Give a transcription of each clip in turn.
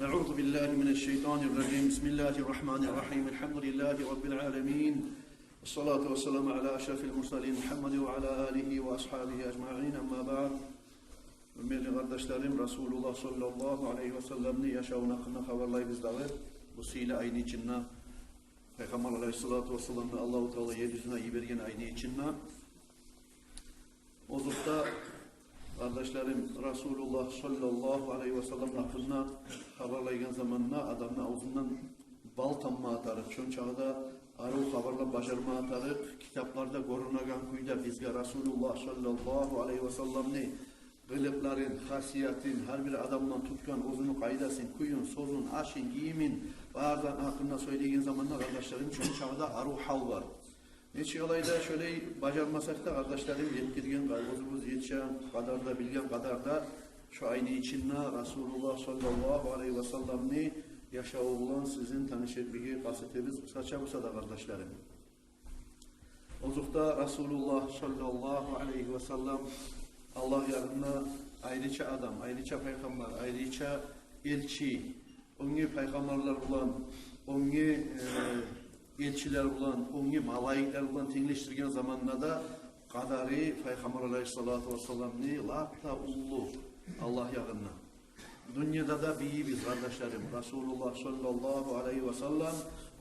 Euzu billahi mineşşeytanirracim. Bismillahirrahmanirrahim. Elhamdülillahi rabbil alamin. Essalatu vesselamu ala eşrefil murselin Muhammed ve ala alihi ve ashabihi ecmaîn. Amma ba'd. Ümmetli kardeşlerim, Resulullah sallallahu aleyhi ve sellem'ni yaşamın hakkında haberlay bizdağı. Bu sile ayni içinna Peygamber aleyhissalatu vesselam'ni Allahu Teala yeryüzüne yibergen ayni içinna. Ozukta kardeşlerim, Resulullah sallallahu aleyhi ve sellem hakkında haberlaygan zamanla adamın ağzından bal tamma atarık. Çön çağda arı haberla başarma atarık. Kitaplarda korunagan kuyda bizge Resulullah sallallahu aleyhi ve sellem'ni gılıpların, hasiyatin, her bir adamdan tutkan ozunu kaydasın, kuyun, sozun, aşın, giyimin, bağırdan hakkında söylediğin zamanla kardeşlerim çön çağda arı hal var. Neçe olayda şöyle bacarmasak da kardeşlerim yetkirgen gaygozumuz yetişen kadar da bilgen kadar da şu aynı içinle Resulullah sallallahu aleyhi ve sellem'ni yaşağı olan sizin tanışetliği kasetimiz kısaca olsa da kardeşlerim. Ozukta Resulullah sallallahu aleyhi ve sellem Allah yarına ayrıca adam, ayrıca peygamber, ayrıca elçi, onu peygamberler olan, onu elçiler olan, onu malayikler olan tenleştirgen zamanla da kadari Peygamber aleyhissalatu vesselam'ni lapta ullu Allah yağına. Dünyada da biz kardeşlerim Resulullah sallallahu aleyhi ve sellem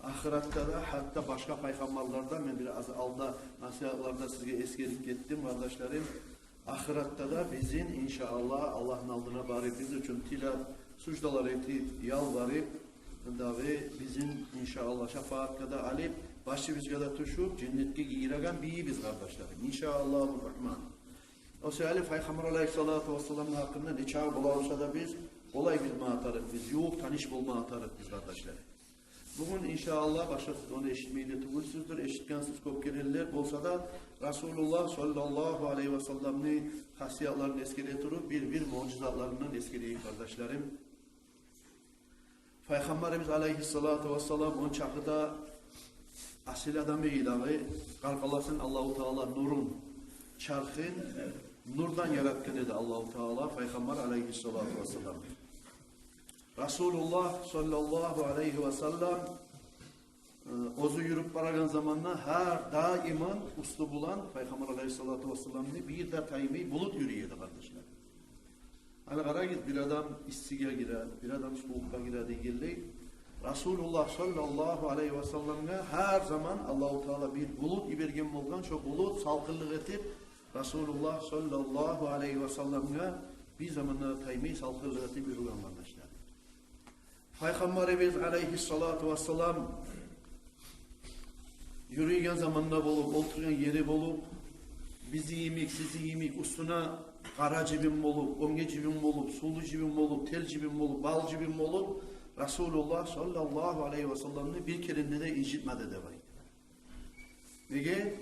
ahirette de hatta başka peygamberlerden ben biraz alda nasihatlarda size eskerip gittim kardeşlerim. Ahirette de bizim inşallah Allah'ın aldığına bari biz için tila suçdalar eti yalvarıp davi bizim inşallah şefaat kadar alıp başımız kadar tuşup cennetke giyiren biz kardeşlerim. İnşallahurrahman. O sebeple Peygamber aleyhissalatu vesselam'ın hakkında ne çağ bularsa da biz olay bilme atarız biz. Yok tanış bulma atarız biz kardeşlerim. Bugün inşallah başkasız onu eşitmeyi de tugulsuzdur. Eşitkensiz kopkereller olsa da Resulullah sallallahu aleyhi ve sellem'ni hasiyatlarını eskere turup bir mucizatlarından eskereyi kardeşlerim. Peygamberimiz aleyhissalatu vesselam on çakıda asil adamı ilahi kalkalasın Allahu Teala nurun çarkın nurdan yarattı dedi Allahu Teala Peygamber aleyhissalatu vesselam. Resulullah sallallahu aleyhi ve sellem ozu yürüp baragan zamanla her daiman uslu bulan Peygamber aleyhissalatu vesselam'ni bir de taymi bulut yürüyordu kardeşler. Hani kara git bir adam istiga girer, bir adam soğukta girer diye Resulullah sallallahu aleyhi ve sellem'e her zaman Allahu Teala bir bulut ibergen bolgan şu bulut salkınlık etip Resulullah sallallahu aleyhi ve sellem'e bir zamanlar taymi salkınlık etip yürüyen kardeşler. Peygamberimiz aleyhissalatu vesselam yürüyen zamanında bulup, oturan yeri bulup bizi yemek, sizi yemek, üstüne kara cibim bulup, onge cibim bulup, sulu cibim bulup, tel cibim bulup, bal cibim bulup, Resulullah sallallahu aleyhi ve sellem'ni bir kerinde de incitmedi de var. Nege?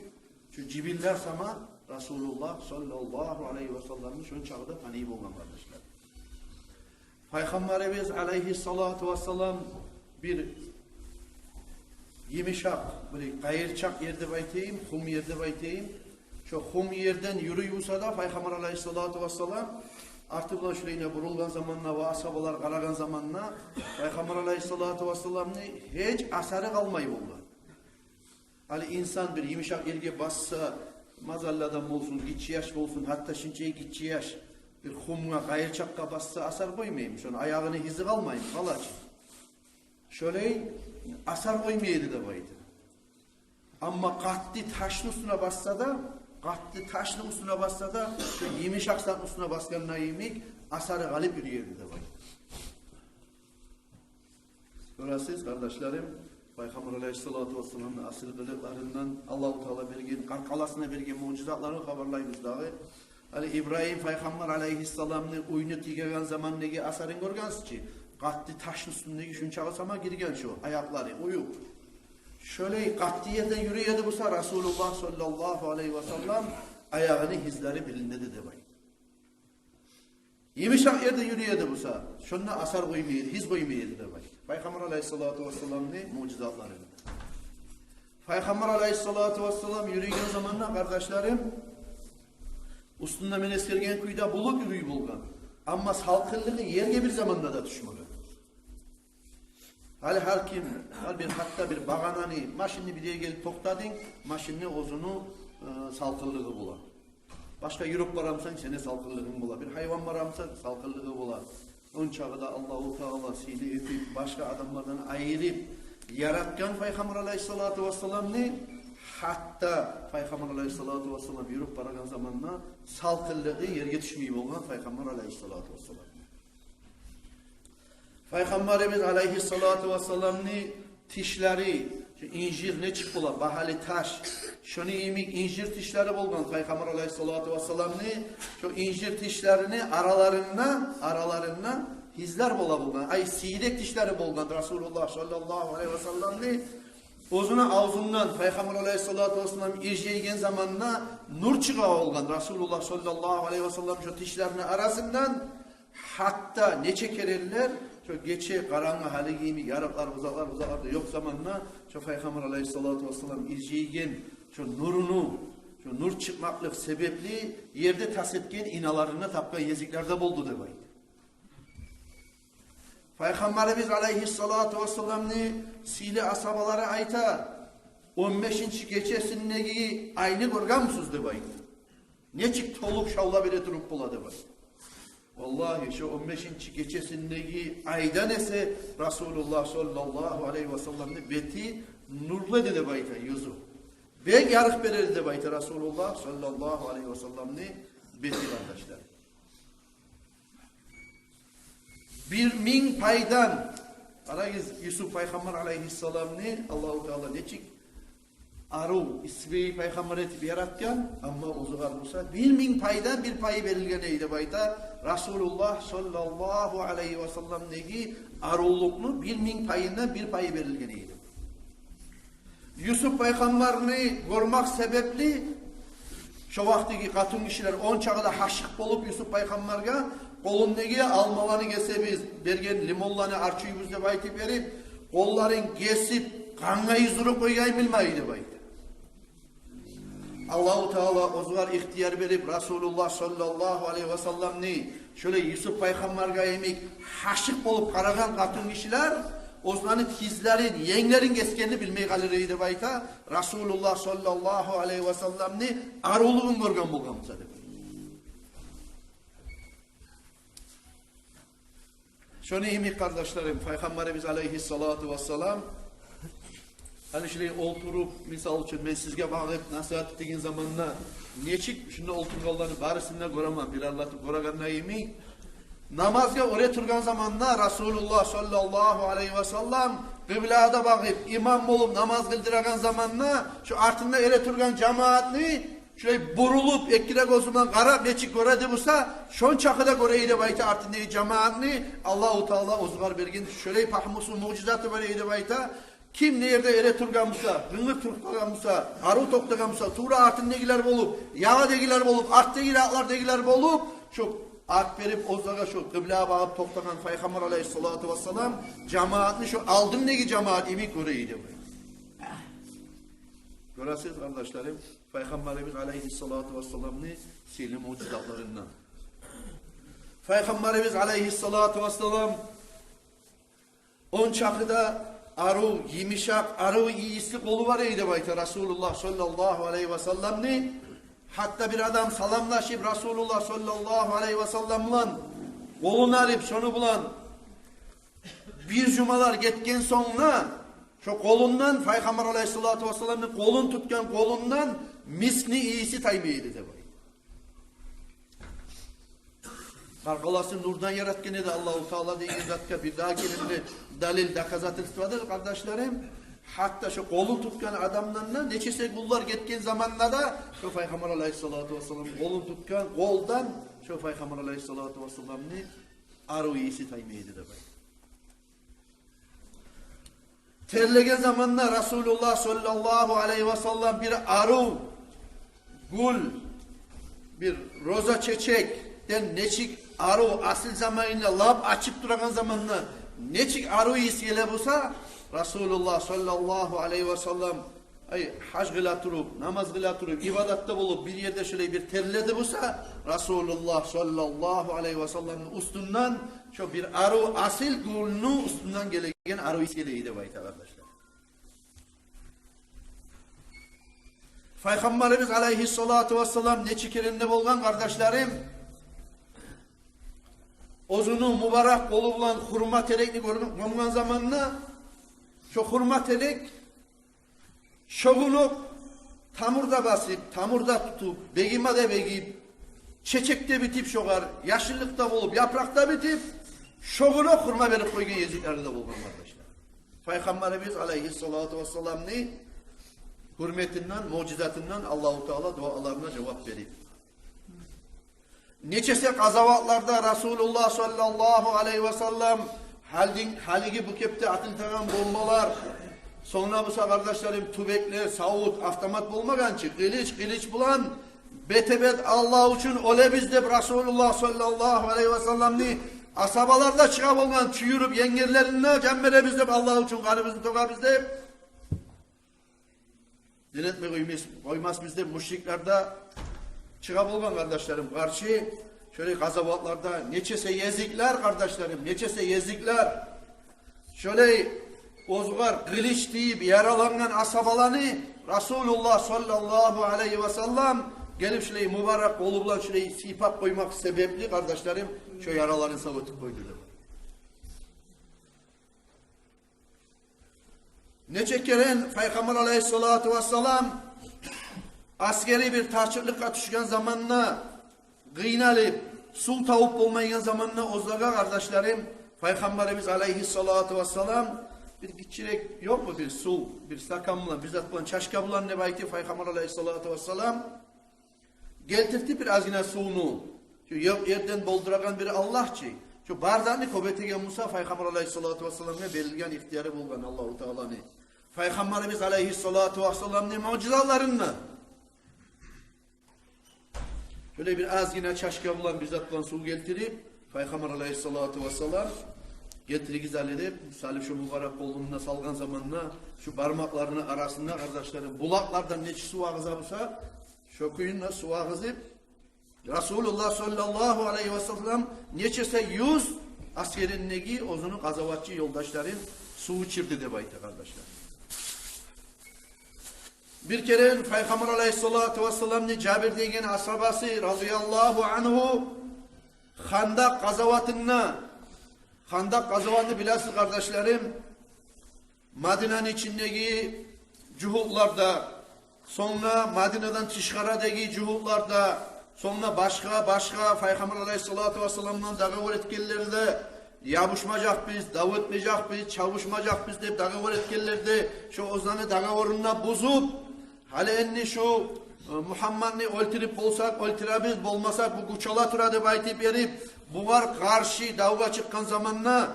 Şu cibiller sama Resulullah sallallahu aleyhi ve sellem'ni şun çağda tanıyıp olan kardeşler. Peygamberimiz aleyhissalatu vesselam bir yemişak, bir kayırçak yerde baytayım, kum yerde baytayım. Şu kum yerden yürüyorsa da Peygamber aleyhissalatu vesselam artık buna şuraya vurulgan zamanla ve asabalar karagan zamanla Peygamber aleyhissalatu vesselam'ın hiç asarı kalmayı oldu. Ali insan bir yemişak yerge bassa mazalladan olsun, gitçiyaş olsun, hatta şimdiye gitçiyaş bir kumga kayırçakka bassa asar koymayayım. Şunu ayağını hizi kalmayayım, kalaç. Şöyle asar koymayaydı da baydı. Ama katlı taşın üstüne bassa da katlı taşın üstüne bassa da şu yemiş aksan üstüne baskanına yemek asarı galip yürüyerdi de var. Görüyorsunuz kardeşlerim, Peygamber aleyhissalatu vesselam'ın asıl kılıklarından Allah-u Teala vergen, karkalasına vergen mucizatlarını haberlayımız dahi. Ali İbrahim Peygamber aleyhissalam'ın uyunu tigegen zaman nege asarın görgensiniz ki katlı taşın üstündeki şun çağısama girgen şu ayakları uyup. Şöyle katlı yerden yürüyordu busa Resulullah sallallahu aleyhi ve sellem ayağını hizleri bilindedi de bay. Yemişak yerde yürüyordu busa. Şununla asar koymaydı, hiz koymaydı de bay. Peygamber aleyhissalatu vesselam'ın mucizatları. Peygamber aleyhissalatu vesselam yürüyen zamanla kardeşlerim üstünde meneskergen kuyda bulut yürüyü bulgan. Ama salkınlığı yerge bir zamanda da düşmedi. Hali her kim, hatta bir bağananı, maşinni bir diye gelip tokladın, maşinni ozunu salkıllığı bular. Başka yürüp varamsan sene salkıllığın bular. Bir hayvan varamsan salkıllığı bular. Onun çağı da Allah-u Teala sili etip, başka adamlardan ayırıp, yaratkan Peygamber aleyhissalatu vesselam ne? Hatta Peygamber aleyhissalatu vesselam yürüp varagan zamanla salkıllığı yerge düşmeyi olgan Peygamber aleyhissalatu vesselam. Peygamberimiz aleyhissalatu vesselam'ın tişleri, incir ne çıktılar, bahali taş, şunu imik incir tişleri bulgan Peygamber aleyhissalatu vesselam'ın şu incir tişlerini aralarından hizler bulgan, ay sidek tişleri bulgan Resulullah sallallahu aleyhi ve sellem'ni ozuna ağzından Peygamber aleyhissalatu vesselam irjeygen zamanına nur çığa olgan Resulullah sallallahu aleyhi ve sellem şu tişlerini arasından hatta ne çekerler şu geçe karanlık hali giyimi yarıklar uzaklar da yok zamanla şu Peygamber aleyhissalatu vesselam irjeygen şu nurunu şu nur çıkmaklık sebepli yerde tasetken inalarına tapkan yeziklerde buldu demeyi. Peygamberimiz aleyhissalatu vesselam'ın sili asabaları ayta 15. gecesindeki aynı görgen musunuz demeyi. Ne çık toluk şavla bile durup bula demeyi. Vallahi şu 15. gecesindeki aydan ise Resulullah sallallahu aleyhi ve sellem'in beti nurlu dedi bayta yüzü. Ben yarık verir de bayta Resulullah sallallahu aleyhi ve sellem'in beti kardeşler. 1000 paydan arayız Yusuf Peygamber aleyhisselam'ın Allah-u Teala neçik arı ismi Peygamber etip yaratken ama uzuğar Musa 1000 paydan bir payı verilgen eydi bayta Resulullah sallallahu aleyhi ve sellem'deki aruluklu 1000 payından bir payı verilgen eydi. Yusuf Peygamber'ini görmek sebepli şu vaktiki katın kişiler 10 çağda haşık bulup Yusuf Peygamber'e kolundaki almalarını gelse biz bergen limonlarını arçıyımızda baytip verip kolların kesip kanga yüzürü koyayım bilmeydi baytı. Allah-u Teala ozular ihtiyar verip Resulullah sallallahu aleyhi ve sellem'ni şöyle Yusuf Peygamber'e emik haşık bulup karagan katın kişiler Osman'ın tizlerin, yenglerin keskenini bilmeyi kalırıydı bayta Resulullah sallallahu aleyhi ve sellem'ni aruluğun görgen bulgamıza dedi. Şunu imik kardeşlerim, Peygamberimiz aleyhissalatu vesselam hani şöyle oturup misal için ben sizge bağırıp nasihat ettiğin zamanla neçik şimdi oturgallarını barısında göremem bir Allah'ı göreganına imi namazga oraya turgan zamanla Resulullah sallallahu aleyhi ve sellem kıblada bağırıp imam olup namaz kıldıragan zamanla şu artında ere turgan cemaatini şöyle burulup ekkire gözünden karab neçik göredi busa şon çakıda göreydi bayta artındaki cemaatini Allah-u Teala ozgar bergin şöyle pahmusu mucizatı böyleydi bayta kim nerede ere turganmışsa, hıngır turganmışsa, arı toktaganmışsa, tuğra artın negiler bolup, yağa degiler bolup, art degiler, atlar degiler bolup, şu art verip ozlaga şu kıblaya bağıp toktagan Peygamber aleyhissalatu vesselam, cemaatini şu aldım negi cemaat imi göreydi. Görəsiniz kardeşlerim, Peygamberimiz aleyhissalatu vesselam'ın sihirli mucizatlarından. Peygamberimiz aleyhissalatu vesselam, on çakıda arı, yemişak, arı iyisi kolu var eydi bayta Resulullah sallallahu aleyhi ve sellem'ni. Hatta bir adam salamlaşıp Resulullah sallallahu aleyhi ve sellem'le kolunu alıp şunu bulan bir cumalar getken sonra şu kolundan Peygamber aleyhissalatu vesselam'ın kolun tutkan kolundan miskni iyisi taymıydı de bay. Kargalası nurdan yaratken edi Allah-u Teala deyin zatka bir daha gelinde dalil dakazat istifadır kardeşlerim. Hatta şu kolun tutkan adamlarla neçese kullar getken zamanla da şu Peygamber aleyhissalatu vesselam kolun tutkan koldan şu Peygamber aleyhissalatu vesselam'ın arı iyisi taymıydı de bay. Terlegen zamanla Resulullah sallallahu aleyhi ve sellem bir arı, gül, bir roza çiçekten neçik arı asıl zamanıyla lab açıp duran zamanla neçik arı isiyle bulsa Resulullah sallallahu aleyhi ve sellem hac kıla turup, namaz kıla turup, ibadatta bulup bir yerde şöyle bir terledi bulsa Resulullah sallallahu aleyhi ve sellem'in üstünden şu bir arı asil kulunu üstünden gelegen arı iskeleydi bayta kardeşler. Peygamberimiz aleyhissalatu vesselam ne çekerinde bolgan kardeşlerim? Ozunu mübarek kolu bulan hurma terekni görmüş zamanına şu hurma terek şoğunup tamurda basıp, tamurda tutup, begime de begip, çeçekte bitip şoğar, yaşlılıkta bulup, yaprakta bitip, şoğunu hurma verip koygun yeziklerde bulgan kardeşler. Peygamberimiz aleyhissalatu vesselam ne? Hürmetinden, mucizatından Allah-u Teala dualarına cevap verir. Neçese kazavatlarda Resulullah sallallahu aleyhi ve sellem haligi bu kepte atıltagan bombalar, sonra bu kardeşlerim tübekler, savut, avtomat bulmagançı, kılıç bulan, betebet Allah için öyle bizde Resulullah sallallahu aleyhi ve sellem'ni asabalarda çıkab olgan çüyürüp yengerlerine cembere bizde Allah için kanımızı toka bizde dinletme koymaz bizde müşriklerde çıkab olgan kardeşlerim karşı şöyle gazavatlarda neçese yezikler kardeşlerim, neçese yezikler şöyle ozgar kılıç deyip yaralangan asabalarını Resulullah sallallahu aleyhi ve sellem gelip şöyle mübarek kolu bulan şöyle sipap koymak sebepli kardeşlerim şu yaralarını savutup koydular. Nece keren Peygamber aleyhissalatu vesselam askeri bir taşçılıkka düşken zamanına kıynalıp su tavup olmayan zamanına ozlaga kardeşlerim Peygamberimiz aleyhissalatu vesselam bir gitçirek yok mu bir su, bir sakamla, bizzat bulan çaşka bulan ne bayti Peygamber aleyhissalatu vesselam geltirdi bir azine suyunu. Şu yerden bolduragan biri Allahçı. Şu bardağını kobetegen Musa Peygamber aleyhissalatu vesselam'a verilgen ihtiyarı bulgan Allah-u Teala'nı. Peygamberimiz aleyhissalatu vesselam'ın mucizalarını. Şöyle bir azine çaşka bulan bizzat bulan su getirip Peygamber aleyhissalatu vesselam getirgiz edip salih şu mübarek koluna salgan zamanına şu parmaklarının arasında kardeşlerim bulaklardan neçi su ağızabısa şokuyunla su ağızıp Resulullah sallallahu aleyhi ve sellem neçese 100 askerin negi ozunu gazavatçı yoldaşların su içirdi de bayta kardeşler. Bir kere Peygamber aleyhissalatu vesselam'ın Cabir degen ashabası radıyallahu anhu Handak gazavatını bilasız kardeşlerim Medine'nin içindeki cuhullarda sonra Medine'den Tişkaradaki cuhullarda sonra başka Peygamber aleyhissalatu vesselam'dan dağı öğretkenlerde yapışmayacak biz, davutmayacak biz, çavuşmayacak biz deyip dağı öğretkenlerde şu ozanı dağı orununa bozup hali enni şu Muhammed'i öldürüp bolsak, öldürebiz, bolmasak bu kuçala turadı baytip verip bular karşı davga çıkan zamanla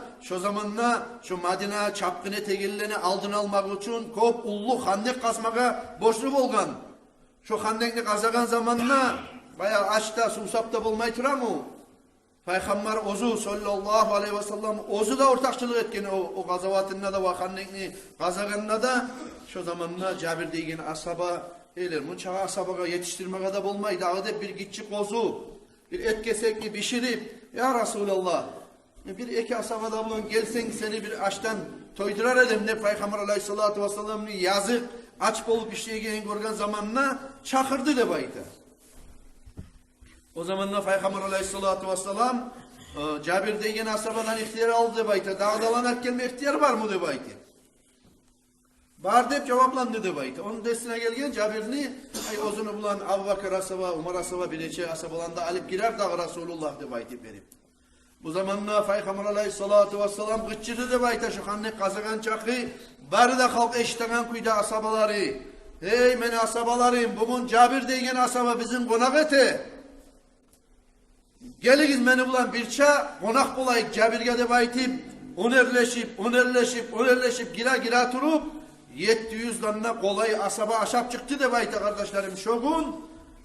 şu Medine çapkını tegelleni aldın almak için kop ullu handek kasmaga boşluk olgan. Şu handekni kazagan zamanla bayağı açta susapta bulmay tura mı? Peygamber ozu sallallahu aleyhi ve sellem ozu da ortakçılık etken o gazavatında da handekni kazaganına da şu zamanla Cabir degen asaba eyler. Munçağa asabaga yetiştirmeye de bulmaydı. Ağda bir gitçik ozu bir et kesekli pişirip ya Resulallah bir eki asabada bulun gelsen seni bir açtan toydurar edem ne Peygamber aleyhissalatu vesselam'ın yazık aç bolup işleyeceğini görgen zamanına çakırdı de bayta. O zamanla Peygamber aleyhissalatu vesselam Cabir degen asabadan ihtiyar aldı de bayta. Dağdalanak gelme ihtiyar var mı de bayta. Var deyip cevaplandı de bayta. Onun destine gelgen Cabir'ni ozunu bulan Abu Bakır asaba, Umar asaba bileçe asabalanda alıp girer dağı Resulullah de bayta verip. Bu zamanla Peygamber aleyhissalatu vesselam gıççıdı de bayta şu kanne kazagan çakı bari de halk eşitegen kuyda asabaları. Hey meni asabalarım bugün Cabir degen asaba bizim konak ete. Geligiz meni bulan birça konak bulayık Cabir'e de baytip önerleşip gira turup 700 tane kolay asaba aşap çıktı de bayta kardeşlerim şogun.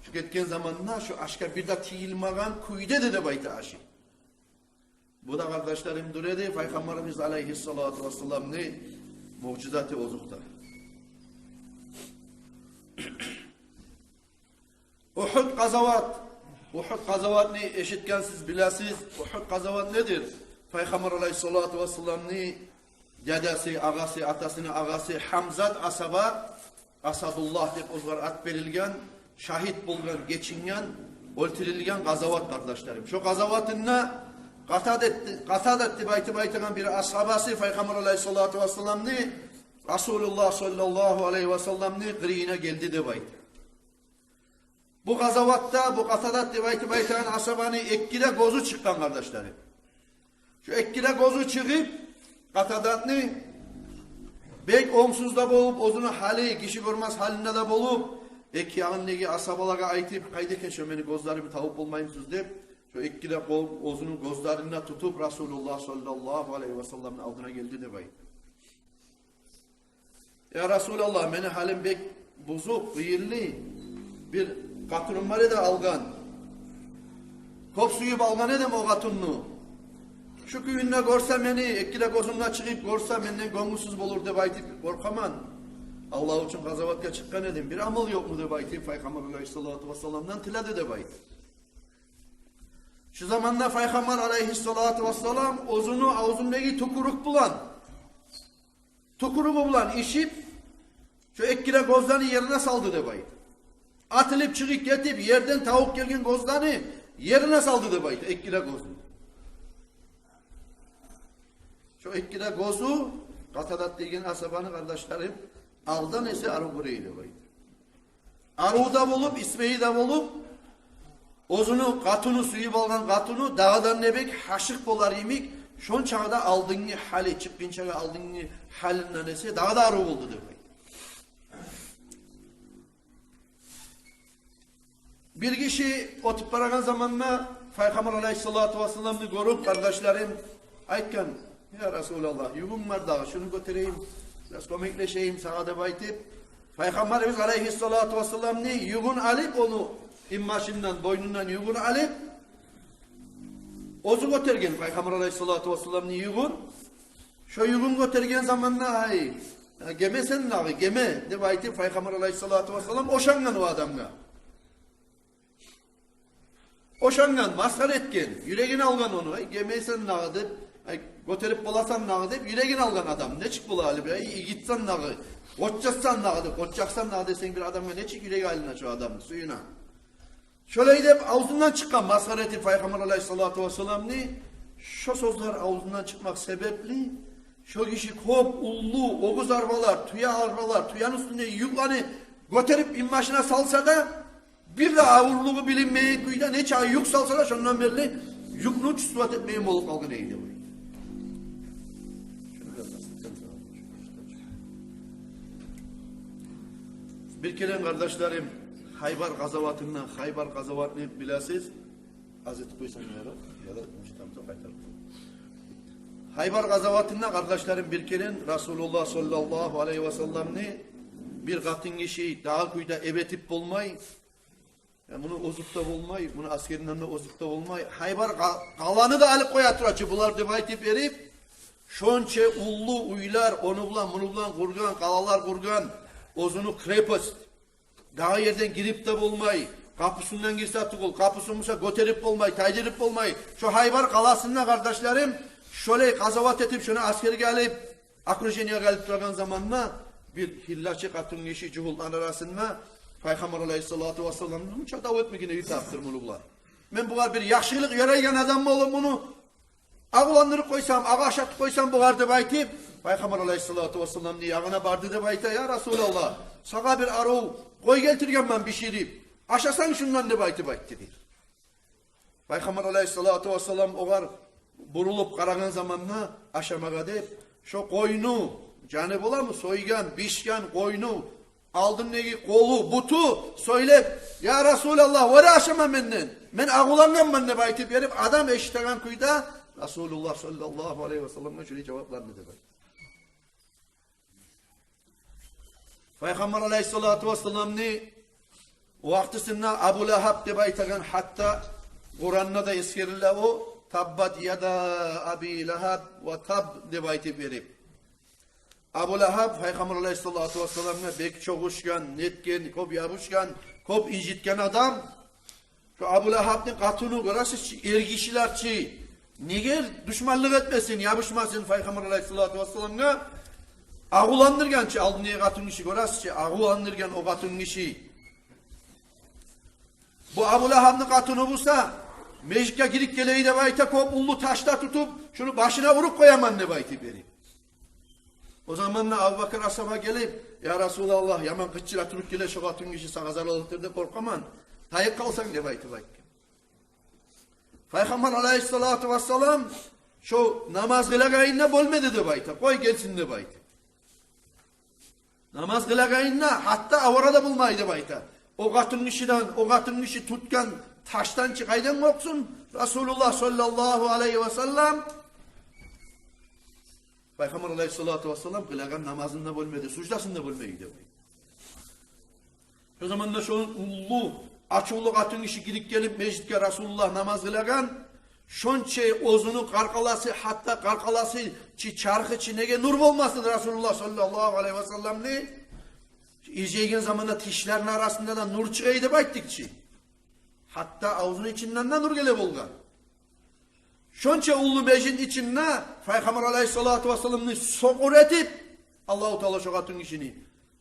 Şu ketken zamanına şu aşka bir de tiyilmagan kuyde de bayta aşı. Bu da kardeşlerim duredi Peygamberimiz aleyhissalatu vesselam ne mucizatı ozukta. gazavat. Uhud gazavatını eşitkensiz bilesiz. Uhud gazavat nedir? Peygamber aleyhissalatu vesselam'ni dedesi, ağası, atasının ağası Hamzat asaba Asadullah deb o'zgar at berilgan, şahit bulgan, geçingen, o'ltirilgan gazavat kardeşlerim. Şu gazavatına Qatadat deb aytgan bir ashabasi Peygamber aleyhissalatu vesselam'ni Rasulullah sallallahu aleyhi ve sellem'ni qiriyine geldi deb aytdi. Bu gazavatta bu Qatadat deb aytgan ashabani ekkide gozu çıkkan kardeşlerim. Şu ekkide gozu çıkıp Qatadatni bek ongsuzda bolup, o'zini hali kişi görmez halinde de bolup, iki yağındaki asabalara aytıp, kaydeken şu meni gözlerimi tavuk bulmayımsız deyip, şu ikkide o'zini gözlerinden tutup Resulullah sallallahu aleyhi ve sellem'in aldına geldi de baydı. Ya Resulallah, meni halim bek buzuk, kıyırlı, bir katırım var ede algan. Kop suyup algan edem o katınını. Şu köyünde görse beni, ekkide gözümden çıkıp görse benden gönülsüz olur de baytıp korkaman. Allah için gazavatka çıkkan edin. Bir amel yok mu de baytıp Peygamber aleyhissalatu vesselam'dan tiledi de baytıp. Şu zamanda Peygamber aleyhissalatu vesselam ozunu ağzındaki tukuruk bulan. Tukuruğu bulan işip şu ekkide gözlerini yerine saldı de baytıp. Atılıp çıkıp getip yerden tavuk gelgen gözlerini yerine saldı de baytıp ekkide gözünü. Şu ikkide gozu Qatadat degen asabanı kardeşlerim aldan ese arı buraydı baydı. Arıda bulup ismeyi de bulup ozunu katunu suyup algan katunu dağdan nebek haşık bolar yemek şon çağda aldığını hali çıkkın çağa aldığını halinden ese dağda arı oldu de baydı. Bir kişi otup baragan zamanla Peygamber aleyhissalatu vesselam'ı görüp kardeşlerim aytkan ya Resulallah, yugum var daha, şunu götüreyim, biraz komikleşeyim, sağa da baytıp, Peygamberimiz aleyhissalatu vesselam'ni yugun alıp onu, immaşından, boynundan yugun alıp, ozu götürgen, Peygamber aleyhissalatu vesselam'ni yugun, şu yugun götürgen zamanla, hay, geme sen nağı, geme, de baytıp, Peygamber aleyhissalatu vesselam, oşangan o adamga. Oşangan, maskar etken, yüreğini algan onu, geme sen nağı deyip, götürüp bolasan nağı deyip yüreğini algan adam. Ne çık bula hali be? Gitsen nağı. Koçacaksan nağı deyip. Koçacaksan nağı desen bir adamga ne çık yüreği haline şu adamın suyuna. Şöyle deyip ağzından çıkan maskareti Peygamber aleyhissalatu vesselam'ni şu sözler ağzından çıkmak sebepli şu kişi kop, ullu, oguz arbalar, tuya arbalar, tuyanın üstünde yüklanı götürüp immaşına salsa da bir de ağırlığı bilinmeyi kuyda ne çağı yük salsa da şundan beri yükünü uç suat etmeyin olup kalkın eydi. Bir kere kardeşlerim Haybar gazavatını bilesiz. Hazreti koysan ya da müştamda kaytar. Haybar gazavatında kardeşlerim bir kere Resulullah sallallahu aleyhi ve sellem'ni bir katın kişi dağ kuyda ebetip bulmay. Yani bunu ozukta bulmay, bunu askerinden de ozukta bulmay. Haybar kalanı da alıp koyatır. Bular debaytip verip şonçe ullu uylar onu bulan bunu bulan kurgan kalalar kurgan ozunu krepes daha yerden girip de bulmay kapısından girse atıkul kapısınsa götürüp bulmay taydırıp bulmay şu Haybar kalasında kardeşlerim şöyle kazavat etip şuna askeri gelip Akrujeni'ye gelip durgan zamanla bir hillaçı katın kişi cuhullar arasında Peygamber aleyhissalatu vesselam'ın çatav etmekine yutaptır bunu bular. Ben bular bir yakşılık yaraygan adam mı olur bunu? Ağlandırıp koysam, ağaşat koysam bu vardı baytip, Peygamber aleyhissalatu vesselam diye yağına bardı da bayta ya Resulallah. Sana bir arı koy getirgen ben pişirip, aşasan şundan da baytı dedi. Peygamber aleyhissalatu vesselam oğar burulup karagan zamanla aşamaga deyip, şu koyunu, canı bular mı soygan, bişken koyunu, aldın negi kolu, butu söylep, ya Resulallah var aşama menden. Ben ağulangan ben de baytip verip adam eşitegen kuyda, Resulullah sallallahu aleyhi ve sellem'e şöyle cevaplarını dedi. Peygamber aleyhissalatu vesselam'ni vaktisinde Abu Lahab deb aytagan hatta Kur'an'da da eskirildi o tabbat yada Abi Lahab ve tab deb aytip verip. Abu Lahab Peygamber aleyhissalatu vesselam'na bek çok uçkan, netken, kop yapışkan, kop incitken adam Şu Abu Lahab'ın katını görəsiz ergişilerçi. Niger düşmanlık etmesin, yapışmasın Peygamber Aleyhisselatü Vesselam'a. Ağulandırgançı aldığını katın işi görəsiz. Ağulandırgan o katın işi. Bu Abu Lahab'ın katını bulsa meclike girip geleyi de bayta kop ullu taşta tutup şunu başına vurup koyaman ne bayti beri. O zaman da Abu Bakır Ashab'a gelip ya Resulallah yaman kıççıla turup gele şu katın işi sana zarar alıktır da korkaman. Tayık kalsan ne bayti bayti. Peygamber Aleyhisselatü Vesselam şu namaz kılagayınla bölmedi de bayta. Koy gelsin de bayta. Namaz kılagayınla hatta avarada bulmaydı bayta. O katın işi tutkan taştan çıkaydan korksun. Resulullah sallallahu aleyhi ve sellem Peygamber Aleyhisselatü Vesselam kılagan namazında bölmedi. Sucdasında bölmeydi. O zaman da şu ullu açılı katın işi gidip gelip meclitke Resulullah namaz kılagan şonçe ozunu karkalası hatta karkalası çarkı çinege nur olmasın Resulullah sallallahu aleyhi ve sellem ne? İzleygen zamanında tişlerin arasında da nur çıkaydı bayttıkçı. Hatta ağzının içinden de nur gele bolgan. Şonça ullu mecin içinde Peygamber Aleyhisselatü Vesselam'ını sokur etip Allah-u Teala şu katın işini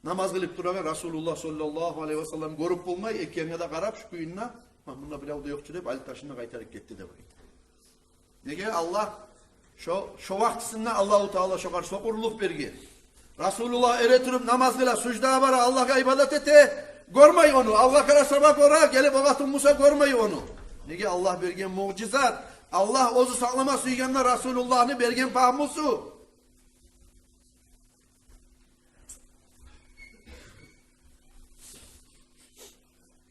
namaz kılıp duraga Resulullah sallallahu aleyhi ve sellem görüp bulmayı eklerine de karab şu kuyununa bunda bile o da yokçu deyip Ali taşına kaytarıp gitti de baydı. Nege Allah şu vaktisinde Allah-u Teala şu kadar sokurluk berge. Resulullah eretirip namaz kıla sucda bara Allah'a ibadet ete görmeyi onu. Allah kara sabah ora gelip o katın Musa görmeyi onu. Nege Allah bergen mucizat. Allah ozu saklama suyganlar Resulullah'ını bergen pahmusu.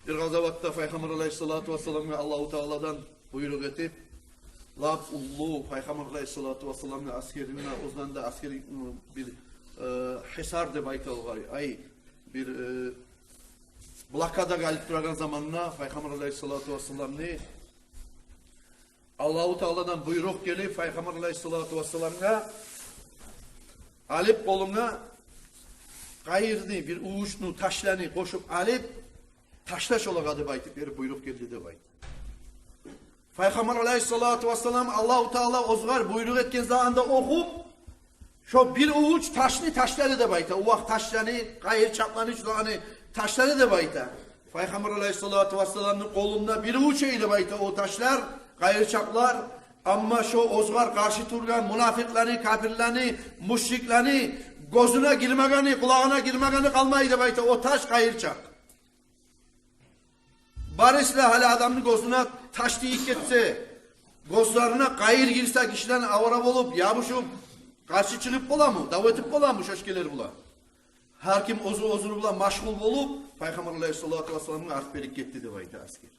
Bir gazavatta Peygamber Aleyhisselatü Vesselam'a Allah-u Teala'dan buyruk etip laf ullu Peygamber Aleyhisselatü Vesselam'ın askerine ozdan da askeri bir hisar de baytal var. Ay bir blokada galip duragan zamanına Peygamber Aleyhisselatü Vesselam'ını Allah-u Teala'dan buyruk gelip Peygamber Aleyhisselatü Vesselam'a alip koluna kayırdı bir uğuşnu taşlarını koşup alip taşlaş olarak adı baytık bir buyruk geldi de bayt. Peygamber Aleyhisselatü Vesselam Allah-u Teala ozgar buyruk etken zamanında okup şu bir uğuç taşları da bayta. O vakit taşlarını, kayır çaplarını, taşları da bayta. Peygamber Aleyhisselatü Vesselam'ın kolunda bir uğuç eyle bayta o taşlar, kayır çaplar. Ama şu ozgar karşı turgan münafıklarını, kafirlerini, müşriklerini, gözüne girmegani, kulağına girmegani kalmaydı bayta. O taş kayır çap. Barisle hala adamın gözüne taş deyik etse, gözlerine kayır girse kişiden avara olup, yapışıp, karşı çıkıp bola mı? Davetip bola mı? Şoşkeler bula. Her kim ozunu bula maşgul olup, Peygamber Aleyhisselatü Vesselam'ın artbelik gitti de bayta asker.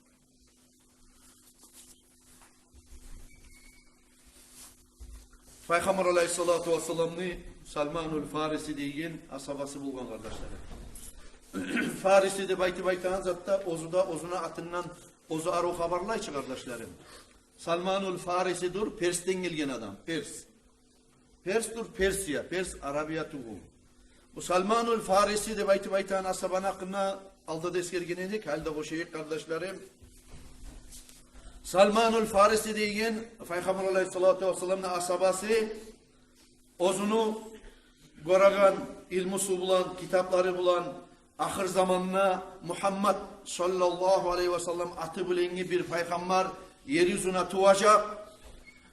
Peygamber Aleyhisselatü Vesselam'ını Salmanul Farisi deyin asabası bulgan kardeşlerim. Farisi de baytı zatta ozuna atından ozu aru haberlayçı kardeşlerim. Salmanul Farisi dur Pers'ten gelgen adam. Pers dur Persiya. Pers Arabiya tuğum. Bu Salmanul Farisi de baytı asaban hakkında alda deskergenedik. Halde o şeyi kardeşlerim. Salmanul Farisi deyin Peygamber Aleyhisselatü Vesselam'ın asabası ozunu goragan ilmusu bulan, kitapları bulan ahir zamanına Muhammed sallallahu aleyhi ve sellem atı bilengi bir peygamber yeryüzüne tuğacak.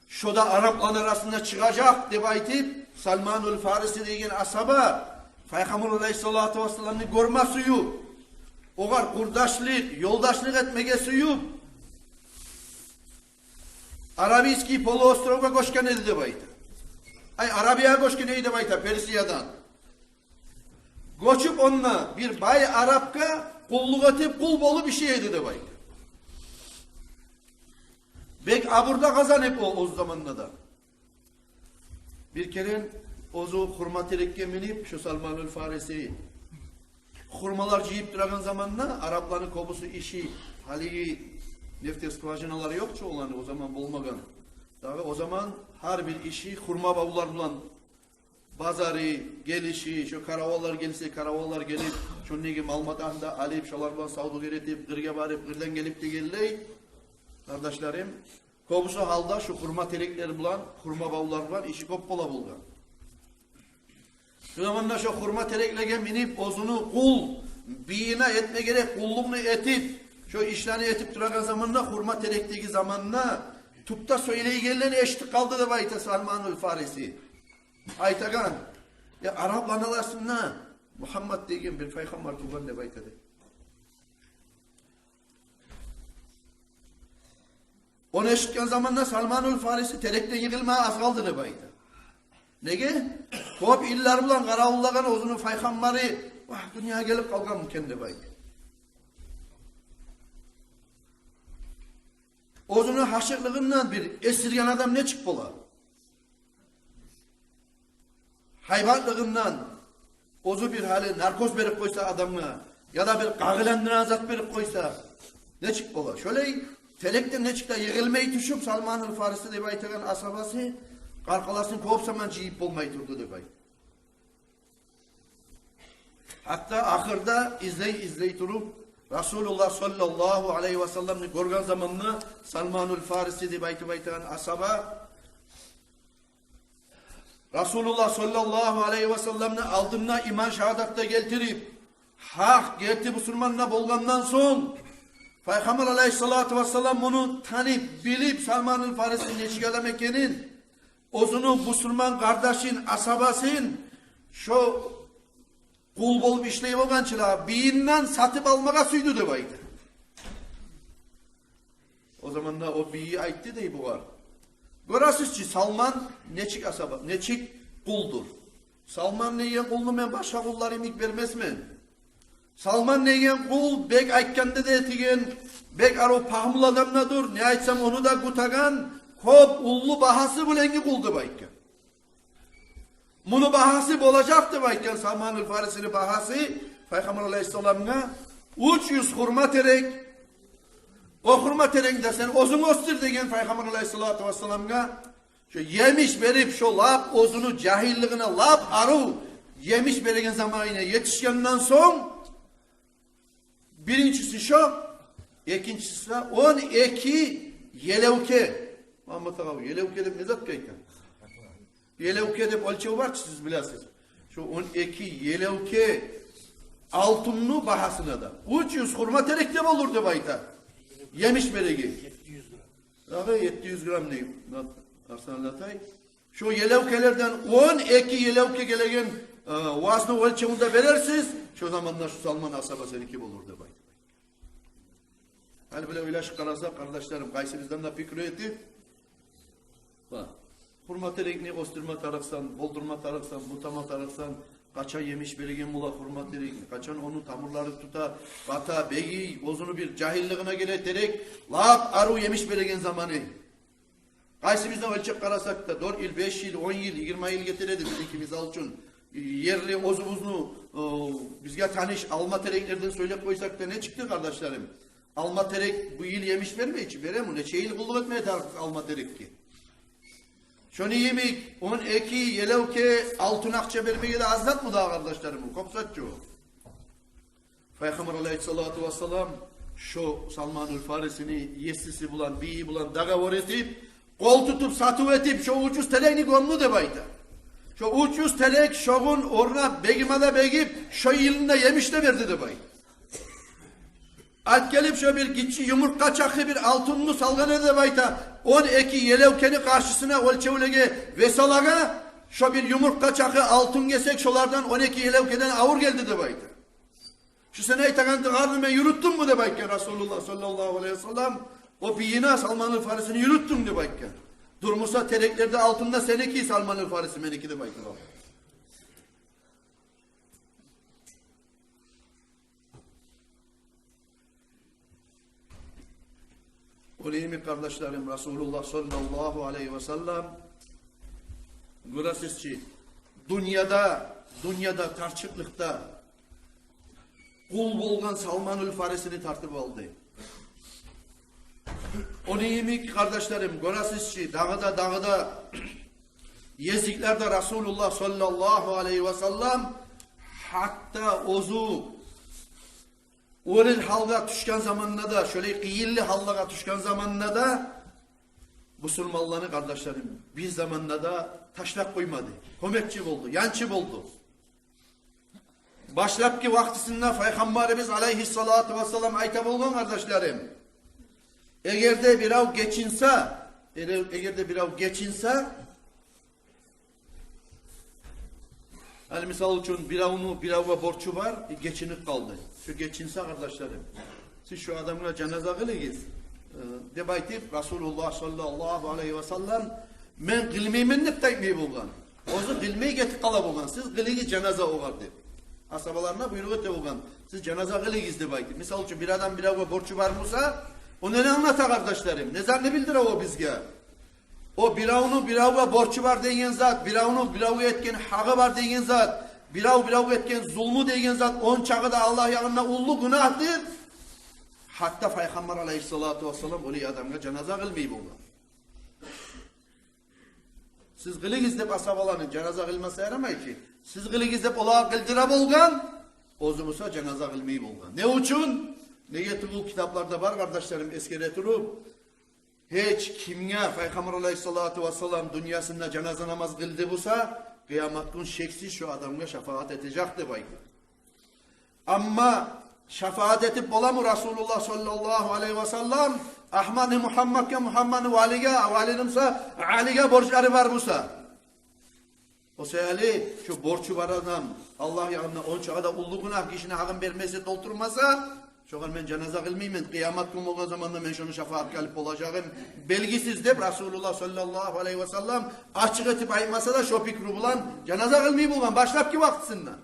Şu da Araplar arasında çıkacak diye baytip Salmanul Farisi deyin asaba Peygamber Aleyhisselatü Vesselam'ını görme suyu o var kurdaşlık, yoldaşlık etmeye suyu Arabiski Poloostrov'a koşkan edildi bayta. Ay Arabiya koşkan edildi bayta Persiya'dan. Koçup onunla bir bay Arapka kulluk etip kul bolu bir şey edildi bayta. Bek aburda kazanıp o zamanında da. Bir kere ozu hurma terekke minip şu Salmanul Farisi hurmalar ciyip duragan zamanla Arapların kobusu işi haligi neftes skvajinaları yokçu olan o zaman bulmagan. Daha o zaman her bir işi hurma bavullar bulan bazarı, gelişi, şu karavallar gelse karavallar gelip, şunun malmadan da alıp, şolardan savdu geretip, kırga barıp, kırdan gelip de geldi. Kardeşlerim, kobusu halda şu hurma terekleri bulan, hurma bağlar var, işi koppola bulgan. Şu zamanda şu hurma tereklerine minip, ozunu kul, biyine etme gerek, kulluğunu etip, şu işlerini etip durakan zamanında, hurma terekteki zamanında, tupta söyleyi gelen eşlik kaldı da bayta Salmanul Farisi. Aytagan, ya Arap analarında Muhammed degen bir peygamber tuğban da bayta de. Onu eşitken zamanında Salmanul Farisi terekten yıkılmaya az kaldı da bayta. Nege? Hop iller bulan karavullagan ozunu peygamber'i vah dünyaya gelip kalkan mı kendi bayta. Ozunu haşıklığından bir esirgen adam ne çık bola? Hayvanlığından ozu bir hali narkoz verip koysa adamına ya da bir kağılandına azat verip koysa ne çık bola? Şöyle telekten ne çıktı? Yığılmayı düşüp Salmanul Farisi de baytagan asabası karkalasın kovup zaman ciyip bulmayı durdu de bayt. Hatta ahırda izley durup Resulullah sallallahu aleyhi ve sellem'ni görgen zamanını Salmanul Farisi de baytagan asaba Resulullah sallallahu aleyhi ve sellem'ni aldığına iman şehadatda getirip hak gerti Müslümanla bolgandan son Peygamber aleyhissalatu vesselam bunu tanıp bilip Salmanul Farisi'nin neçik adam ekenin ozunu Müslüman kardeşin asabasın şu kul bolup işleyip olgançılar biyinden satıp almaya süydü de baydı. O zaman da o biyi aytti dey bu var. Görəsiz ki Salman neçik asaba, neçik kuldur. Salman neygen kulunu men başka kullar emik vermezmen. Salman neygen kul bek aytkanda da etigen, bek aro pahmul adamnadır. Ne aytsam onu da kutagan, hop ullu bahası bulengi kuldu bayken. Bunu bahası bolacaktı bayken Salmanul Farisi'nin bahası Peygamber Aleyhisselam'a 300 hurma terek o hurma terek sen ozun ostur degen Peygamber Aleyhisselatü Vesselam'a şu yemiş verip şu lap ozunu cahilliğine lap aru yemiş verilen zamanına yetişkenden son birincisi şu ikincisi de 12 yelevke Muhammed Ağa yelevke de ne zat kayken yelevke de ölçeği var siz bilirsiniz. Şu 12 yelevke altınlı bahasına da 300 hurma terek de olur de bayta. Yemiş beregi. 700 gram. Daha 700 gram diyeyim. Arslan Latay. Şu yelevkelerden 12 yelevke gelegen vazını ölçeğinde verirsiniz. Şu zamanlar şu Salman asabası kim olur da bayta. Hani böyle ilaç karasa kardeşlerim kaysimizden da fikri etti. Bak. Hurma terekini osturma taraksan, boldurma taraksan, mutama taraksan, kaça yemiş beregen bula hurma terekini, kaçan onun tamurları tuta, bata, begi, bozunu bir cahilliğine gele terek, lap aru yemiş beregen zamanı. Kaysimizden ölçek karasak da 4 yıl, 5 yıl, 10 yıl, 20 yıl getiredi bizimki misal için. Yerli ozumuzunu bizge tanış alma tereklerden söyleyip koysak da ne çıktı kardeşlerim? Alma terek bu yıl yemiş verme için verem ne çeyil kulluk etmeye tarafı alma terek ki. Şunu yemek 12 yelevke altın akça vermeye de azat mı da kardeşlerim? Kopsatçı o. Peygamber Aleyhissalatu vesselam şu Salmanul Farisi'ni yesisi bulan, biyi bulan dağa etip kol tutup satı etip şu ucuz teleğini gömlü de bayda. Şu ucuz telek şoğun oruna begimada begip şu yılında yemiş de verdi de bayda. At gelip şöyle bir gitçi yumurta çakı bir altınlı salgana da bayta 12 yelevkeni karşısına ölçevlege vesalaga şu bir yumurta çakı altın gesek şolardan 12 yelevkeden ağır geldi de bayta. Şu sene itakandı karnıma yürüttün mü de bayken Resulullah sallallahu aleyhi ve sellem o biyina Salmanul Farisi'ni yürüttün de bayken. Durmuşsa tereklerde altında seneki Salmanul Farisi meneki de bayken. Öyleymi kardeşlerim Resulullah sallallahu aleyhi ve sellem görəsiz ki dünyada tarçıklıkta kul bolgan Salmanul Farisi'ni tartıp aldı. Öyleymi kardeşlerim görəsiz ki dağıda Yeziklerde Resulullah sallallahu aleyhi ve sellem hatta ozu o'ril halga düşken zamanında da şöyle kıyıllı halga düşken zamanında da Müslümanlarını kardeşlerim bir zamanında da taşlap koymadı. Kömekçi oldu, yançı oldu. Başlapki vaktisinde Peygamberimiz aleyhissalatu vesselam ayta bolgan kardeşlerim. Eğer de birav geçinse hani misal için birava borcu var, geçinip kaldı. Şu geçinse kardeşlerim. Siz şu adamla cenaze kılıyız. Debaytip Resulullah sallallahu aleyhi ve sellem men kılmaymen dep taytmay bolgan. Ozu kılmay getip kala bolgan. Siz kılıyı cenaze oğar dep. Asabalarına buyruğu ete bolgan. Siz cenaze kılıyız debaytip. Misal için bir adam birava borcu var mısa o ne anlata kardeşlerim? Ne zanne bildire o bizge? O birava borcu var deyen zat, biravı etken hağı var deyen zat, biravı etken zulmü deyen zat, on çağı da Allah yanına ullu günahtır. Hatta Peygamber aleyhissalatu vesselam öyle adamga cenaze kılmayı buldu. Siz kılıyız dep asabalanın cenaze kılması yaramay ki. Siz kılıyız dep ola kıldıra bolgan, ozumusa cenaze kılmayı bulgan. Ne için? Neye bu kitaplarda var kardeşlerim eskere turup hiç kimge Peygamber aleyhissalatu vesselam dünyasında cenaze namaz kıldı bulsa kıyamet gün şeksiz şu adamga şefaat edecekti baydı. Ama şefaat edip ola mı Resulullah sallallahu aleyhi ve sellem Ahmad-ı Muhammed'e Ali'ye borçları var bulsa o seyali şu borcu var adam Allah yanına on çağa da ullu günah kişine hakkın vermesi doldurmasa şoğal ben cenaze kılmayayım, kıyamet günü o zamanında ben şunu şefaat gelip olacağım. Belgisiz de Resulullah sallallahu aleyhi ve sellem açık etip ayırmasa da şu fikri bulan cenaze kılmayı bulgan. Başlap ki vaktisinden.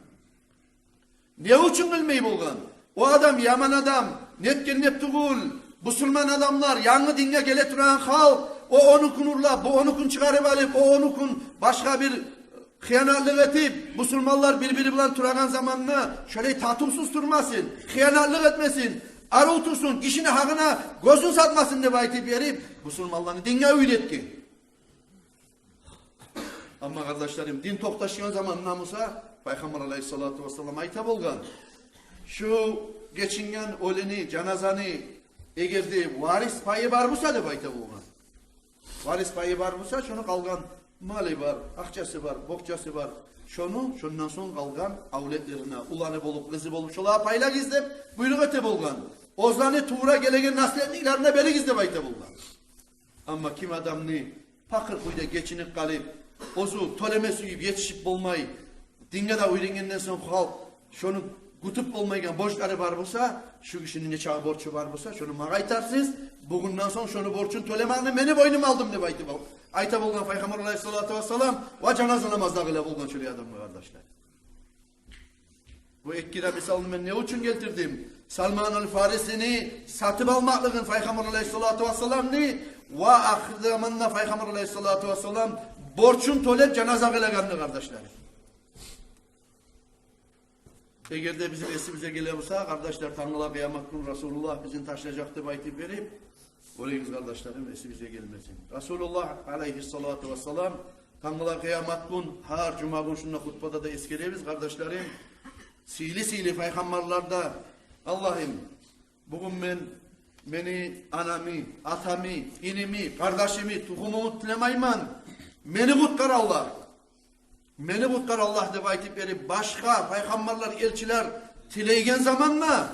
Ne için kılmayı bulgan? O adam yaman adam, netken neptuğul, Müslüman adamlar, yanı dinle gele duran hal, o onu kunurla, bu onu kun çıkarıp alıp, o onu kun başka bir hıyanatlık etip, Müslümanlar birbiri bilen turagan zamanına şöyle tatımsız durmasın, hıyanatlık etmesin, arı otursun, kişinin hakkına gözün satmasın diye baytip verip, Müslümanlarını dinle öğret ki. Ama kardeşlerim, din toktaşıyan zaman namusa, Peygamber aleyhissalatu vesselam ayta bolgan. Şu geçingen öleni, canazani, eğer de varis payı var mısa da bayta bolgan. Varis payı var mısa, şunu kalgan mali var, akçası var, bokçası var. Şundan son kalgan avletlerine ulanı bolup, kızı bolup, şolağa payla gizlep, buyruk ete bolgan. Ozlanı tuğra gelegen nasletliklerine beri gizlep ayta bolgan. Ama kim adamını pakır kuyda geçinip kalıp, ozu toleme suyup yetişip bolmayı, dinge da uyrengenden son halk, şunu kutup olmayken borçları var olsa, şu kişinin ne çağı borcu var olsa, şunu mağaytarsınız, bugünden sonra şunu borcun tolemağını beni boynum aldım diye ayta bol. Ayta bolgan Peygamber aleyhissalatu vesselam, ve cenaze namazlarıyla bolgan şöyle adam kardeşler. Bu ekkire misalını ben ne için getirdim? Salman el-Farisi'ni satıp almaklığın Peygamber aleyhissalatu vesselam ne? Ve ahir zamanında Peygamber aleyhissalatu vesselam borçun tolep cenaze kılaganlı kardeşler. Eğer de bizim esimize geliyorsa kardeşler Tanrı'la kıyamet günü Resulullah bizim taşıyacaktı baytip verip orayız kardeşlerim esimize gelmesin. Resulullah aleyhissalatu vesselam Tanrı'la kıyamet günü her cuma günü şununla hutbada da eskeriyoruz kardeşlerim. Sili peygamberlerde Allah'ım bugün beni anamı, atamı, inimi, kardeşimi, tuhumumu tilemayman. Beni kutkar Allah. Beni kutkar Allah diye aytip verip başka peygamberler, elçiler tileygen zamanla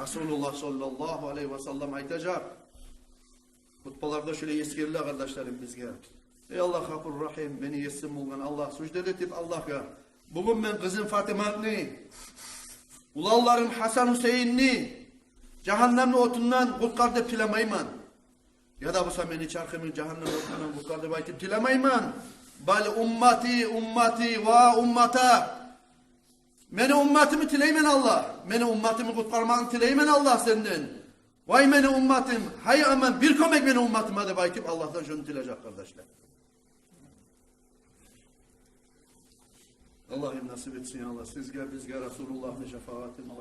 Resulullah sallallahu aleyhi ve sellem aytacak. Hutbalarda şöyle eskeriler kardeşlerim bizge. Ey Allah Gafur Rahim beni yesim bulgan Allah sucdet etip Allah'a. Bugün ben kızım Fatıma'nı, ulallarım Hasan Hüseyin'i cehennemli otundan kutkar deyip tilemayman. Ya da bu sameni çarkımın cehennemli otundan kutkar deyip aytip tilemayman. Bal ummati ve ummata. Meni ummatımı tileymen Allah. Meni ummatımı kutkarmağını tileymen Allah senden. Vay meni ummatım. Hay aman bir kömek meni ummatıma da baytip Allah'tan şunu tileyecek kardeşler. Allah'ım nasip etsin ya Allah. Sizge bizge Resulullah'ın şefaatin.